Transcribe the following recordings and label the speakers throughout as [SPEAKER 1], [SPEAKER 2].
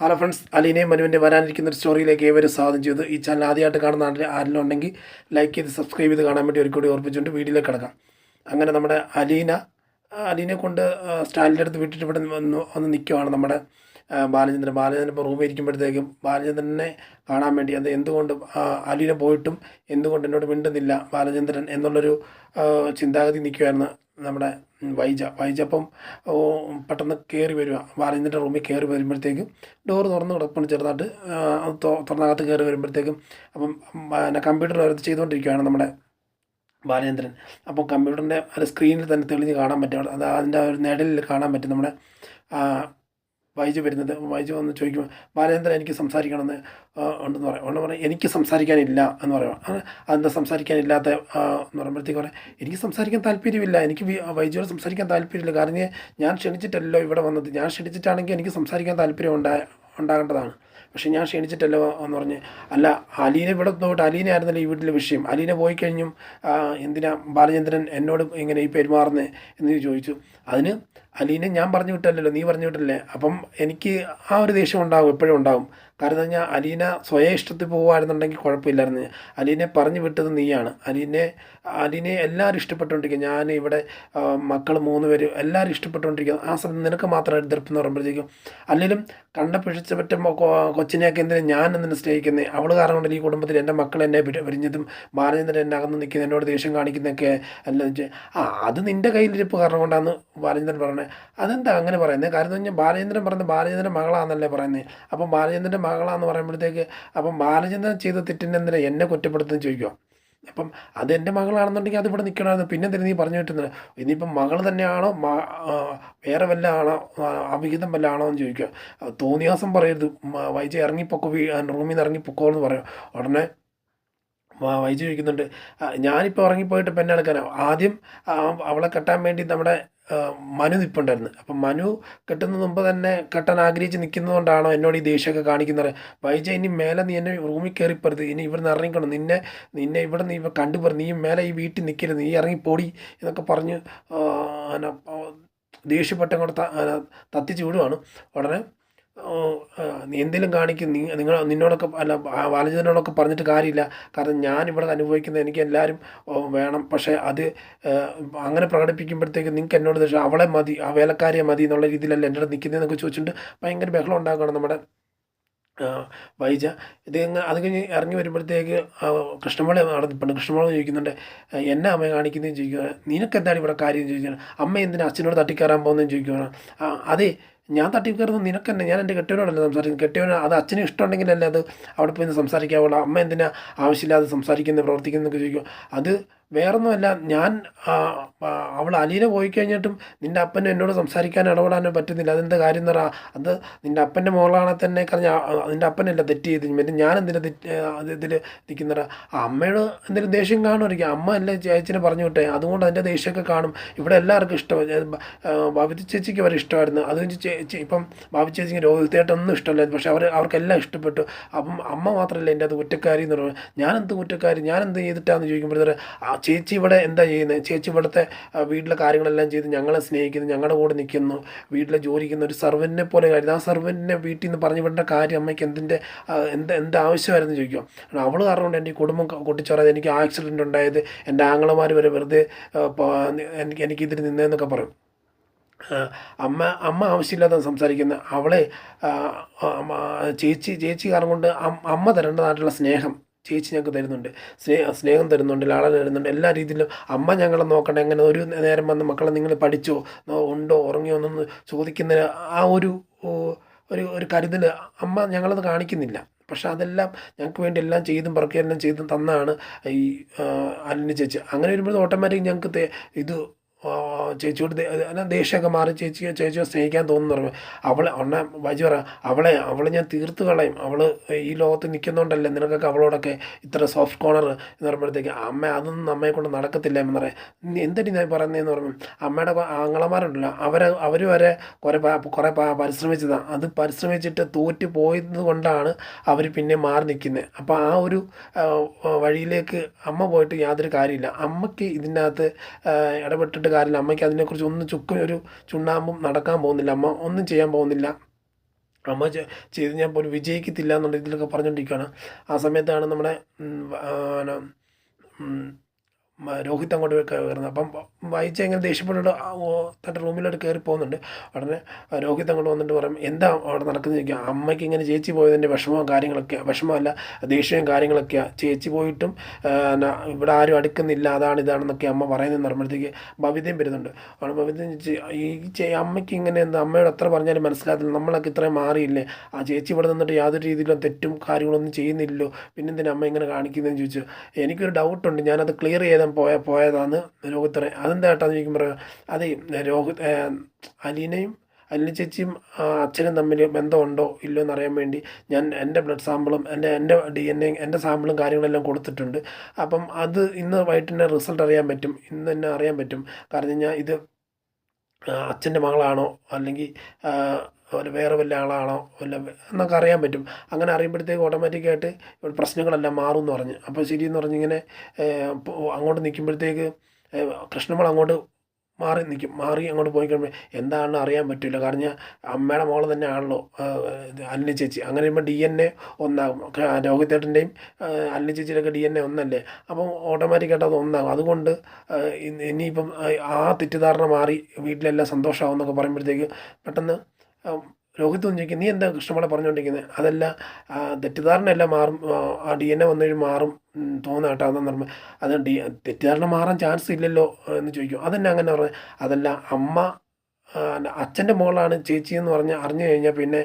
[SPEAKER 1] Hello friends, അലീനയും മനുവിൻ്റെ വരാനിരിക്കുന്ന ഒരു സ്റ്റോറിയിലേക്ക് ഏവരും സ്വാഗതം ചെയ്തു. ഈ ചാനൽ ആദ്യമായിട്ട് കാണുന്ന ആരെങ്കിലും ഉണ്ടെങ്കിൽ ലൈക്ക് ചെയ്ത് സബ്സ്ക്രൈബ് ചെയ്ത് കാണാൻ വേണ്ടി ഒരു കൂടി ഓർപ്പിച്ചുകൊണ്ട് വീഡിയോയിലേക്ക് കിടക്കാം. അങ്ങനെ നമ്മുടെ അലീനെ കൊണ്ട് സ്റ്റാൻഡിൻ്റെ അടുത്ത് വിട്ടിട്ട് ഇവിടെ ഒന്ന് നിൽക്കുവാണ് നമ്മുടെ ബാലചന്ദ്രൻ ഇപ്പോൾ റൂമിൽ ഇരിക്കുമ്പോഴത്തേക്കും ബാലചന്ദ്രനെ കാണാൻ വേണ്ടി അത് എന്തുകൊണ്ട് അലീന പോയിട്ടും എന്തുകൊണ്ട് എന്നോട് മിണ്ടുന്നില്ല ബാലചന്ദ്രൻ എന്നുള്ളൊരു ചിന്താഗതി നിൽക്കുമായിരുന്നു നമ്മുടെ വൈജ അപ്പം പെട്ടെന്ന് കയറി വരിക. ബാലചന്ദ്രൻ്റെ റൂമിൽ കയറി വരുമ്പോഴത്തേക്കും ഡോറ് തുറന്ന് കിടപ്പുണ്ട് ചെറുതായിട്ട്. തുറന്നകത്ത് കയറി വരുമ്പോഴത്തേക്കും അപ്പം കമ്പ്യൂട്ടർ ഓരോരുത്തർ ചെയ്തുകൊണ്ടിരിക്കുകയാണ് നമ്മുടെ ബാലചന്ദ്രൻ. അപ്പോൾ കമ്പ്യൂട്ടറിൻ്റെ സ്ക്രീനിൽ തന്നെ തെളിഞ്ഞ് കാണാൻ പറ്റും, അത് അതിൻ്റെ ഒരു നിഴലിൽ കാണാൻ പറ്റും നമ്മുടെ വൈജു വരുന്നത്. വൈജു വന്ന് ചോദിക്കും, ബാലചന്ദ്രൻ എനിക്ക് സംസാരിക്കണമെന്ന് ഉണ്ടെന്ന് പറയും. എനിക്ക് സംസാരിക്കാനില്ല എന്ന് പറയുക. അതെന്താ സംസാരിക്കാനില്ലാത്ത എന്ന് പറയുമ്പോഴത്തേക്ക് പറയാം, എനിക്ക് സംസാരിക്കാൻ താല്പര്യമില്ല, എനിക്ക് വൈജുവോട് സംസാരിക്കാൻ താല്പര്യമില്ല. കാരണം ഞാൻ ക്ഷണിച്ചിട്ടല്ലോ ഇവിടെ വന്നത്. ഞാൻ ക്ഷണിച്ചിട്ടാണെങ്കിൽ എനിക്ക് സംസാരിക്കാൻ താല്പര്യം ഉണ്ടാകേണ്ടതാണ്. പക്ഷേ ഞാൻ ക്ഷണിച്ചിട്ടല്ലോ എന്ന് പറഞ്ഞ്. അല്ല, അലീന ഇവിടെ പോയിട്ട് അലീന ആയിരുന്നല്ലോ ഈ വീട്ടിലെ വിഷയം. അലീന പോയി കഴിഞ്ഞും എന്തിനാ ബാലചന്ദ്രൻ എന്നോട് ഇങ്ങനെ ഈ പെരുമാറുന്നത് എന്ന് ചോദിച്ചു. അതിന് അലീനെ ഞാൻ പറഞ്ഞു വിട്ടല്ലോ, നീ പറഞ്ഞു വിട്ടല്ലേ. അപ്പം എനിക്ക് ആ ഒരു ദേഷ്യം ഉണ്ടാകും, എപ്പോഴും ഉണ്ടാകും. കാരണം എന്ന് പറഞ്ഞാൽ അലീന സ്വയം ഇഷ്ടത്തിൽ പോകുമായിരുന്നുണ്ടെങ്കിൽ കുഴപ്പമില്ലായിരുന്നു. അലീനെ പറഞ്ഞു വിട്ടത് നീയാണ്. അലീനെ എല്ലാവരും ഇഷ്ടപ്പെട്ടുകൊണ്ടിരിക്കുക. ഞാൻ ഇവിടെ മക്കൾ 3 പേര് എല്ലാവരും ഇഷ്ടപ്പെട്ടുകൊണ്ടിരിക്കുക. ആ സമയത്ത് നിനക്ക് മാത്രം എതിർപ്പെന്ന് പറയുമ്പോഴത്തേക്കും, അല്ലെങ്കിലും കണ്ട പിഴച്ച പറ്റ കൊച്ചിനെയൊക്കെ എന്തിനാ ഞാൻ എന്തിനു സ്നേഹിക്കുന്നത്? അവൾ കാരണം കൊണ്ട് ഈ കുടുംബത്തിൽ എൻ്റെ മക്കൾ എന്നെ പിരിഞ്ഞതും ബാലചന്ദ്രൻ എന്നെ അകന്ന് നിൽക്കുന്നത് എന്നോട് ദേഷ്യം കാണിക്കുന്നതൊക്കെ എല്ലാം അത് നിൻ്റെ കയ്യിലിരിപ്പ് കാരണം കൊണ്ടാണ് ബാലചന്ദ്രൻ പറഞ്ഞത്. അതെന്താ അങ്ങനെ പറയുന്നത്? കാരണം എന്ന് പറഞ്ഞാൽ ബാലചന്ദ്രൻ പറയുന്നത് ബാലചന്ദ്രൻ മകളാണെന്നല്ലേ പറയുന്നത്. അപ്പം ബാലചന്ദ്രൻ്റെ മകളാന്ന് പറയുമ്പോഴത്തേക്ക് അപ്പം ബാലചന്ദ്രൻ ചെയ്ത തെറ്റിൻ്റെ എന്തിനാ എന്നെ കുറ്റപ്പെടുത്തുന്നത് ചോദിക്കുക. അപ്പം അതെൻ്റെ മകളാണെന്നുണ്ടെങ്കിൽ അതിവിടെ നിൽക്കണമായിരുന്നു. പിന്നെ എന്തിനാ നീ പറഞ്ഞു കിട്ടുന്നത്? ഇനിയിപ്പം മകൾ തന്നെയാണോ വേറെ വല്ല ആണോ അവിഹിതം വല്ല ആണോ എന്ന് ചോദിക്കുക. തോന്നിയാസം പറയരുത്. വൈജ ഇറങ്ങിപ്പൊക്കോ, റൂമിൽ നിന്ന് ഇറങ്ങിപ്പൊക്കോ എന്ന് പറയും. ഉടനെ വൈജു ചോദിക്കുന്നുണ്ട്, ഞാനിപ്പോൾ ഇറങ്ങിപ്പോയിട്ട് പെന്നെ എടുക്കാനോ? ആദ്യം അവളെ കെട്ടാൻ വേണ്ടി നമ്മുടെ മനു നിൽപ്പുണ്ടായിരുന്നു. അപ്പം മനു കെട്ടുന്നതിന് മുമ്പ് തന്നെ കെട്ടാൻ ആഗ്രഹിച്ച് നിൽക്കുന്നതുകൊണ്ടാണോ എന്നോട് ഈ ദേഷ്യമൊക്കെ കാണിക്കുന്നത്? വൈജ ഇനി മേലെ നീ എന്നെ റൂമിൽ കയറിപ്പരുത്, ഇനി ഇവിടെ നിന്ന് ഇറങ്ങിക്കണം, നിന്നെ ഇവിടെ നീ കണ്ടുപോയി, നീ മേലെ ഈ വീട്ടിൽ നിൽക്കരുത്, നീ ഇറങ്ങിപ്പോടി എന്നൊക്കെ പറഞ്ഞ് ദേഷ്യപ്പെട്ട കൂടെ തത്തിച്ച് വിടുവാണ്. ഉടനെ നീ എന്തെങ്കിലും കാണിക്കും, നിന്നോടൊക്കെ അല്ല ബാലചന്ദ്രനോടൊക്കെ പറഞ്ഞിട്ട് കാര്യമില്ല. കാരണം ഞാനിവിടെ അനുഭവിക്കുന്നത് എനിക്ക് എല്ലാവരും വേണം. പക്ഷേ അത് അങ്ങനെ പ്രകടിപ്പിക്കുമ്പോഴത്തേക്ക് നിങ്ങൾക്ക് എന്നോട് ദേഷ്യം, അവളെ മതി, ആ വേലക്കാരിയെ മതി എന്നുള്ള രീതിയിലല്ല എൻ്റെ അടുത്ത് നിൽക്കുന്നതെന്നൊക്കെ ചോദിച്ചിട്ട് ഭയങ്കര ബഹളം ഉണ്ടാക്കുകയാണ് നമ്മുടെ വൈജ. അത് കഴിഞ്ഞ് ഇറങ്ങി വരുമ്പോഴത്തേക്ക് കൃഷ്ണമോളെ നടന്നിട്ടുണ്ട്. കൃഷ്ണമോളെ ചോദിക്കുന്നുണ്ട്, എന്നെ അമ്മയെ കാണിക്കുന്നതെന്ന് ചോദിക്കുകയാണ്. നിനക്കെന്താണ് ഇവിടെ കാര്യം ചോദിക്കുകയാണ്. അമ്മ എന്തിനാ അച്ഛനോട് തട്ടിക്കയറാൻ പോകുന്നതെന്ന് ചോദിക്കുകയാണ്. അതെ, ഞാൻ തട്ടിക്കയറുന്നത് നിനക്കെന്നെ, ഞാൻ എൻ്റെ കെട്ടിയവനോടല്ല സംസാരിക്കുന്നത്. കെട്ടിയവന് അത് അച്ഛന് ഇഷ്ടമുണ്ടെങ്കിലല്ലേ അത് അവിടെ പോയി സംസാരിക്കാവുള്ളൂ. അമ്മ എന്തിനാ ആവശ്യമില്ലാതെ സംസാരിക്കുന്നത് പ്രവർത്തിക്കുന്നതൊക്കെ ചോദിക്കും. അത് വേറൊന്നുമല്ല, ഞാൻ അവൾ അലീന പോയി കഴിഞ്ഞിട്ടും നിൻ്റെ അപ്പന് എന്നോട് സംസാരിക്കാൻ ഇടപെടാനോ പറ്റുന്നില്ല. അതെന്താ കാര്യം എന്ന് പറഞ്ഞാൽ, അത് നിൻ്റെ അപ്പൻ്റെ മോളാണെ തന്നെ പറഞ്ഞാൽ നിൻ്റെ അപ്പനല്ല തെറ്റ് ചെയ്ത് മറ്റേ ഞാൻ എന്തിനാ ഇതിൽ നിൽക്കുന്ന അമ്മയോട് എന്തെങ്കിലും ദേഷ്യം കാണുമായിരിക്കും. അമ്മ അല്ലേ ചേച്ചിനെ പറഞ്ഞു വിട്ടേ, അതുകൊണ്ട് അതിൻ്റെ ദേഷ്യമൊക്കെ കാണും. ഇവിടെ എല്ലാവർക്കും ഇഷ്ടമാണ്. ഭാവി ചേച്ചിക്ക് വരെ ഇഷ്ടമായിരുന്നു. അത് ഇപ്പം ഭാവി ചേച്ചിക്ക് രോഹിതേട്ടൊന്നും ഇഷ്ടമല്ലായിരുന്നു. പക്ഷേ അവർക്കെല്ലാം ഇഷ്ടപ്പെട്ടു. അപ്പം അമ്മ മാത്രമല്ല എൻ്റെ അത് കുറ്റക്കാരി എന്ന് പറയുന്നത്. ഞാനെന്ത് കുറ്റക്കാരി, ഞാനെന്ത് ചെയ്തിട്ടാന്ന് ചോദിക്കുമ്പോഴത്തേക്ക് ചേച്ചി ഇവിടെ എന്താ ചെയ്യുന്നത്? ചേച്ചി ഇവിടുത്തെ വീട്ടിലെ കാര്യങ്ങളെല്ലാം ചെയ്ത് ഞങ്ങളെ സ്നേഹിക്കുന്നു, ഞങ്ങളുടെ കൂടെ നിൽക്കുന്നു, വീട്ടിലെ ജോലിക്കുന്ന ഒരു സർവൻറ്റിനെ പോലെ കാര്യം. ആ സർവൻറ്റിനെ വീട്ടിൽ നിന്ന് പറഞ്ഞു വിടേണ്ട കാര്യം അമ്മയ്ക്ക് എന്ത് ആവശ്യമായിരുന്നു ചോദിക്കും. അവൾ കാരണം കൊണ്ട് എൻ്റെ ഈ കുടുംബം കൊട്ടിച്ചോറായത്, എനിക്ക് ആക്സിഡൻറ്റ് ഉണ്ടായത്, എൻ്റെ ആങ്ങളമാർ വരെ വെറുതെ എനിക്കിതിൽ നിന്നതെന്നൊക്കെ പറയും. അമ്മ ആവശ്യമില്ലാതെ സംസാരിക്കുന്ന അവളെ ചേച്ചി കാരണം കൊണ്ട് അമ്മ തരേണ്ടതായിട്ടുള്ള സ്നേഹം ചേച്ചി ഞങ്ങൾക്ക് തരുന്നുണ്ട്. സ്നേഹം തരുന്നുണ്ട്, ലാളന തരുന്നുണ്ട്, എല്ലാ രീതിയിലും. അമ്മ ഞങ്ങളെ നോക്കട്ടെ, എങ്ങനെ ഒരു നേരം വന്ന് മക്കളെ നിങ്ങൾ പഠിച്ചോ, ഉണ്ടോ, ഉറങ്ങിയോ എന്നൊന്ന് ചോദിക്കുന്നതിന് ആ ഒരു കരുതൽ അമ്മ ഞങ്ങളത് കാണിക്കുന്നില്ല. പക്ഷെ അതെല്ലാം ഞങ്ങൾക്ക് വേണ്ടി എല്ലാം ചെയ്തും പറക്കുകയെല്ലാം ചെയ്തും തന്നാണ് ഈ അലിന് ചേച്ചി. അങ്ങനെ വരുമ്പോൾ ഓട്ടോമാറ്റിക് ഞങ്ങൾക്ക് ഇത് ചേച്ചിയോട് ദേഷ്യമൊക്കെ മാറി ചേച്ചിയെ സ്നേഹിക്കാൻ തോന്നുന്നു പറഞ്ഞു. വൈജു പറ, അവളെ ഞാൻ തീർത്ത് കളയും. അവൾ ഈ ലോകത്ത് നിൽക്കുന്നതുകൊണ്ടല്ലേ നിനക്കൊക്കെ അവളോടൊക്കെ ഇത്ര സോഫ്റ്റ് കോർണർ എന്ന് പറയുമ്പോഴത്തേക്ക് അതൊന്നും അമ്മയെ കൊണ്ട് നടക്കത്തില്ല എന്ന് പറയാം. എന്തിനു ഞാൻ പറയുന്നതെന്ന് പറഞ്ഞു. അമ്മയുടെ ആങ്ങളമാരുണ്ടല്ലോ, അവർ വരെ കുറേ പരിശ്രമിച്ചതാണ്. അത് പരിശ്രമിച്ചിട്ട് തോറ്റ് പോയത് കൊണ്ടാണ് അവർ പിന്നെ മാറി നിൽക്കുന്നത്. അപ്പോൾ ആ ഒരു വഴിയിലേക്ക് അമ്മ പോയിട്ട് യാതൊരു കാര്യമില്ല. അമ്മയ്ക്ക് ഇതിൻ്റെ അകത്ത് ഇടപെട്ടിട്ട് കാര്യമില്ല. അമ്മയ്ക്ക് അതിനെക്കുറിച്ച് ഒന്നും ഒരു ചുണ്ണാമ്പും നടക്കാൻ പോകുന്നില്ല. അമ്മ ഒന്നും ചെയ്യാൻ പോകുന്നില്ല. അമ്മ ചെയ്ത് ഞാൻ പോലും വിജയിക്കത്തില്ല എന്നുള്ള ഇതിലൊക്കെ പറഞ്ഞുകൊണ്ടിരിക്കുകയാണ്. ആ സമയത്താണ് നമ്മുടെ രോഹിത് അങ്ങോട്ട് കയറുന്നത്. അപ്പം വായിച്ച ഇങ്ങനെ ദേഷ്യപ്പെട്ടിട്ട് തൻ്റെ റൂമിലോട്ട് കയറി പോകുന്നുണ്ട്. ഉടനെ രോഹിത് അങ്ങോട്ട് വന്നിട്ട് പറയും, എന്താ അവിടെ നടക്കുന്നത് ചോദിക്കുക. അമ്മയ്ക്ക് ഇങ്ങനെ ചേച്ചി പോയതിൻ്റെ വിഷമവും കാര്യങ്ങളൊക്കെ, വിഷമമല്ല ദേഷ്യവും കാര്യങ്ങളൊക്കെയാണ്. ചേച്ചി പോയിട്ടും ഇവിടെ ആരും അടുക്കുന്നില്ല, അതാണ് ഇതാണെന്നൊക്കെ അമ്മ പറയുന്നതെന്ന് പറയുമ്പോഴത്തേക്ക് ബബിതയും വരുന്നുണ്ട്. അവിടെ ബബിത ഈ അമ്മയ്ക്ക് ഇങ്ങനെ എന്താ, അമ്മയോട് എത്ര പറഞ്ഞാലും മനസ്സിലാകത്തില്ല, നമ്മളൊക്കെ ഇത്രയും മാറിയില്ലേ, ആ ചേച്ചി ഇവിടെ നിന്നിട്ട് യാതൊരു രീതിയിലും തെറ്റും കാര്യങ്ങളൊന്നും ചെയ്യുന്നില്ലല്ലോ, പിന്നെന്തിനാ അമ്മ ഇങ്ങനെ കാണിക്കുന്നതെന്ന് ചോദിച്ചു. എനിക്കൊരു ഡൗട്ടുണ്ട്, ഞാനത് ക്ലിയർ ചെയ്താൽ പോയതാണ് രോഹിത്തിനെ. അതെന്താ ഏട്ടാന്ന് ചോദിക്കുമ്പോൾ അത് അലീനയും അലീന ചേച്ചിയും അച്ഛനും തമ്മിൽ ബന്ധമുണ്ടോ ഇല്ലയോ എന്നറിയാൻ വേണ്ടി ഞാൻ എൻ്റെ ബ്ലഡ് സാമ്പിളും എൻ്റെ DNA എൻ്റെ സാമ്പിളും കാര്യങ്ങളെല്ലാം കൊടുത്തിട്ടുണ്ട്. അപ്പം അത് ഇന്ന് വൈകിട്ട് തന്നെ റിസൾട്ട് അറിയാൻ പറ്റും, ഇന്ന് തന്നെ അറിയാൻ പറ്റും. കാരണം ഞാൻ ഇത് അച്ഛൻ്റെ മകളാണോ അല്ലെങ്കിൽ വേറെ വല്ല ആളാണോ വല്ല എന്നൊക്കെ അറിയാൻ പറ്റും. അങ്ങനെ അറിയുമ്പോഴത്തേക്ക് ഓട്ടോമാറ്റിക്കായിട്ട് പ്രശ്നങ്ങളെല്ലാം മാറും എന്ന് പറഞ്ഞ്. അപ്പോൾ ശരിയെന്ന് പറഞ്ഞിങ്ങനെ അങ്ങോട്ട് നിൽക്കുമ്പോഴത്തേക്ക് കൃഷ്ണമോൾ അങ്ങോട്ട് മാറി അങ്ങോട്ട് പോയി കഴിയുമ്പോൾ എന്താണെന്ന് അറിയാൻ പറ്റില്ല. കാരണം അമ്മയുടെ മോള് തന്നെ ആണല്ലോ അല്ലിനി ചേച്ചി. അങ്ങനെ വരുമ്പോൾ DNA ഒന്നാകും. രോഹിതേട്ടൻ്റെയും അല്ലിനി ചേച്ചിയുടെയൊക്കെ DNA ഒന്നല്ലേ, അപ്പം ഓട്ടോമാറ്റിക്കായിട്ട് അത് ഒന്നാകും. അതുകൊണ്ട് ഇനിയിപ്പം ആ തെറ്റിദ്ധാരണ മാറി വീട്ടിലെല്ലാം സന്തോഷമാകും എന്നൊക്കെ പറയുമ്പോഴത്തേക്ക് പെട്ടെന്ന് രോഹിത് ഒന്ന് ചോദിക്കും, നീ എന്താ കൃഷ്ണമോളെ പറഞ്ഞുകൊണ്ടിരിക്കുന്നത്, അതല്ല തെറ്റിദ്ധാരണ എല്ലാം മാറും, ആ DNA വന്നു കഴിഞ്ഞ് മാറും തോന്നുക കേട്ടോ അതെന്ന് പറയുമ്പോൾ, അത് തെറ്റിദ്ധാരണ മാറാൻ ചാൻസ് ഇല്ലല്ലോ എന്ന് ചോദിക്കും. അതെന്നെ അങ്ങനെ പറഞ്ഞത്, അതല്ല അമ്മ അച്ഛൻ്റെ മോളാണ് ചേച്ചി എന്ന് അറിഞ്ഞു കഴിഞ്ഞാൽ പിന്നെ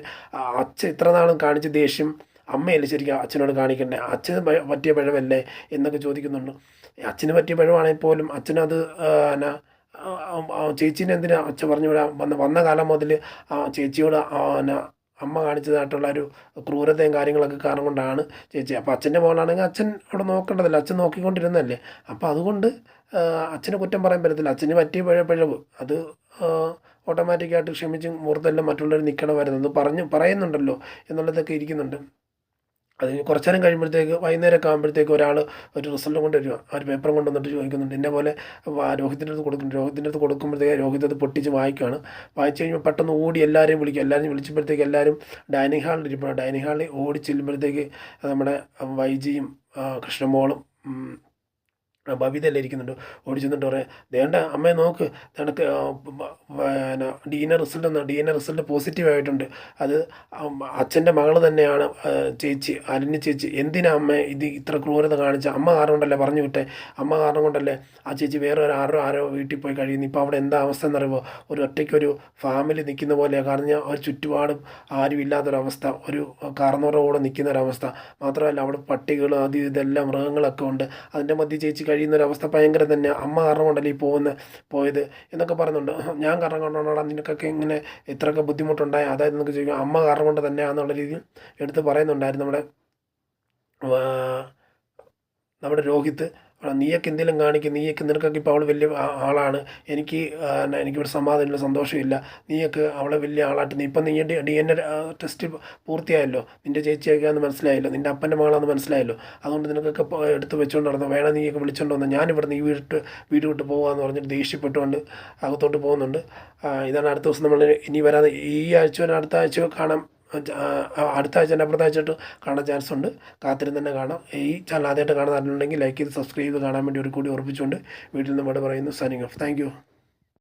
[SPEAKER 1] അച്ഛൻ ഇത്ര നാളും കാണിച്ച ദേഷ്യം അമ്മയല്ലേ ശരിക്കും അച്ഛനോട് കാണിക്കണ്ടേ, അച്ഛന് പറ്റിയ പിഴവല്ലേ എന്നൊക്കെ ചോദിക്കുന്നുണ്ട്. അച്ഛന് പറ്റിയ പിഴവാണെങ്കിൽ പോലും അച്ഛനത് ചേച്ചീനെ എന്തിനാ അച്ഛൻ പറഞ്ഞു വിടാൻ വന്ന കാലം മുതൽ ആ ചേച്ചിയോട് അമ്മ കാണിച്ചതായിട്ടുള്ള ഒരു ക്രൂരതയും കാര്യങ്ങളൊക്കെ കാരണം കൊണ്ടാണ് ചേച്ചി. അപ്പോൾ അച്ഛൻ്റെ മോളാണെങ്കിൽ അച്ഛൻ അവിടെ നോക്കേണ്ടതല്ല, അച്ഛൻ നോക്കിക്കൊണ്ടിരുന്നതല്ലേ. അപ്പോൾ അതുകൊണ്ട് അച്ഛനെ കുറ്റം പറയാൻ പറ്റത്തില്ല. അച്ഛന് പറ്റിയ പിഴവ് അത് ഓട്ടോമാറ്റിക്കായിട്ട് ക്ഷമിച്ച് മുഹൂർത്തെല്ലാം മറ്റുള്ളവർ നിൽക്കണമായിരുന്നു പറയുന്നുണ്ടല്ലോ എന്നുള്ളതൊക്കെ ഇരിക്കുന്നുണ്ട്. അത് കുറച്ച് നേരം കഴിയുമ്പോഴത്തേക്ക് വൈകുന്നേരമൊക്കെ ആകുമ്പോഴത്തേക്ക് ഒരാൾ ഒരു റിസൾട്ട് കൊണ്ട് വരിക, ആ ഒരു പേപ്പറും കൊണ്ടുവന്നിട്ട് ചോദിക്കുന്നുണ്ട്. ഇന്ന പോലെ രോഹിത്തിൻ്റെ അടുത്ത് കൊടുക്കുന്നുണ്ട്. രോഹിത്തിൻ്റെ അടുത്ത് കൊടുക്കുമ്പോഴത്തേക്ക് രോഹിത് അത് പൊട്ടിച്ച് വായിക്കുകയാണ്. വായിച്ച് കഴിയുമ്പോൾ പെട്ടെന്ന് ഓടി എല്ലാവരെയും വിളിക്കും. എല്ലാവരും വിളിച്ചപ്പോഴത്തേക്ക് എല്ലാവരും ഡൈനിങ് ഹാളിൽ ഇരിക്കണം. ഡൈനിങ് ഹാളിൽ ഓടി ചെല്ലുമ്പോഴത്തേക്ക് നമ്മുടെ വൈജിയും കൃഷ്ണമോളും ബബിതയെല്ലാം ഇരിക്കുന്നുണ്ട്. ഓടി ചെന്നിട്ട് പറയാം, ദേണ്ട അമ്മയെ നോക്ക്, നിനക്ക് DNA റിസൾട്ട് പോസിറ്റീവ് ആയിട്ടുണ്ട്. അത് അച്ഛൻ്റെ മകൾ തന്നെയാണ് ചേച്ചി, അലിനി ചേച്ചി. എന്തിനാ അമ്മ ഇത് ഇത്ര ക്രൂരത കാണിച്ച? അമ്മ കാരണം കൊണ്ടല്ലേ പറഞ്ഞു വിട്ടേ, അമ്മ കാരണം കൊണ്ടല്ലേ ആ ചേച്ചി വേറെ ആരോ വീട്ടിൽ പോയി കഴിയുന്നു. ഇപ്പോൾ അവിടെ എന്താ അവസ്ഥ എന്നറിയുമ്പോൾ ഒരു ഒറ്റയ്ക്കൊരു ഫാമിലി നിൽക്കുന്ന പോലെയാണ്. കാരണം ഒരു ചുറ്റുപാടും ആരും ഇല്ലാത്തൊരവസ്ഥ, ഒരു കാർന്നോറോടെ നിൽക്കുന്ന ഒരവസ്ഥ. മാത്രമല്ല അവിടെ പട്ടികൾ അത് ഇതെല്ലാം മൃഗങ്ങളൊക്കെ ഉണ്ട്. അതിൻ്റെ മധ്യ ചേച്ചി കഴിയുന്നൊരവസ്ഥ ഭയങ്കര തന്നെ. അമ്മ കാരണം കൊണ്ടല്ലേ ഈ പോയത് എന്നൊക്കെ പറയുന്നുണ്ട്. ഞാൻ കാരണം കൊണ്ടാണ് നിനക്കൊക്കെ ഇങ്ങനെ ഇത്രയൊക്കെ ബുദ്ധിമുട്ടുണ്ടായി, അതായത് എന്നൊക്കെ ചോദിക്കും. അമ്മ കാരണം കൊണ്ട് തന്നെയാണെന്നുള്ള രീതിയിൽ എടുത്ത് പറയുന്നുണ്ടായിരുന്നു നമ്മുടെ രോഹിത്ത്. നീയൊക്കെ എന്തെങ്കിലും കാണിക്കും, നിനക്കൊക്കെ ഇപ്പോൾ അവൾ വലിയ ആളാണ്, എനിക്കിവിടെ സമാധാനമില്ല, സന്തോഷമില്ല, നീയൊക്കെ അവളെ വലിയ ആളായിട്ട് ഇപ്പം നീ DNA ടെസ്റ്റ് പൂർത്തിയായല്ലോ, നിൻ്റെ ചേച്ചിയൊക്കെയാണെന്ന് മനസ്സിലായല്ലോ, നിൻ്റെ അപ്പൻ്റെ മകളാണെന്ന് മനസ്സിലായല്ലോ, അതുകൊണ്ട് നിനക്കൊക്കെ എടുത്ത് വെച്ചുകൊണ്ട് നടന്നു, വേണം നീയൊക്കെ വിളിച്ചുകൊണ്ട് വന്നു, ഞാനിവിടെ നീ വീട് വിട്ട് പോകാമെന്ന് പറഞ്ഞിട്ട് ദേഷ്യപ്പെട്ടുകൊണ്ട് അകത്തോട്ട് പോകുന്നുണ്ട്. ഇതാണ് അടുത്ത ദിവസം നമ്മൾ ഇനി വരാതെ ഈ ആഴ്ച അടുത്ത ആഴ്ച കാണാം. അടുത്ത ആഴ്ച അപ്പുറത്തെ ആഴ്ചയായിട്ട് കാണാൻ ചാൻസ് ഉണ്ട്. കാത്തിരുന്ന് തന്നെ കാണാം. ഈ ചാനൽ ആദ്യമായിട്ട് കാണുന്നുണ്ടെങ്കിൽ ലൈക്ക് ചെയ്ത് സബ്സ്ക്രൈബ് ചെയ്ത് കാണാൻ വേണ്ടി ഒരു കൂടി ഓർപ്പിച്ചുകൊണ്ട് വീട്ടിൽ നിന്ന് ഇവിടെ പറയുന്നു. Signing off. Thank you.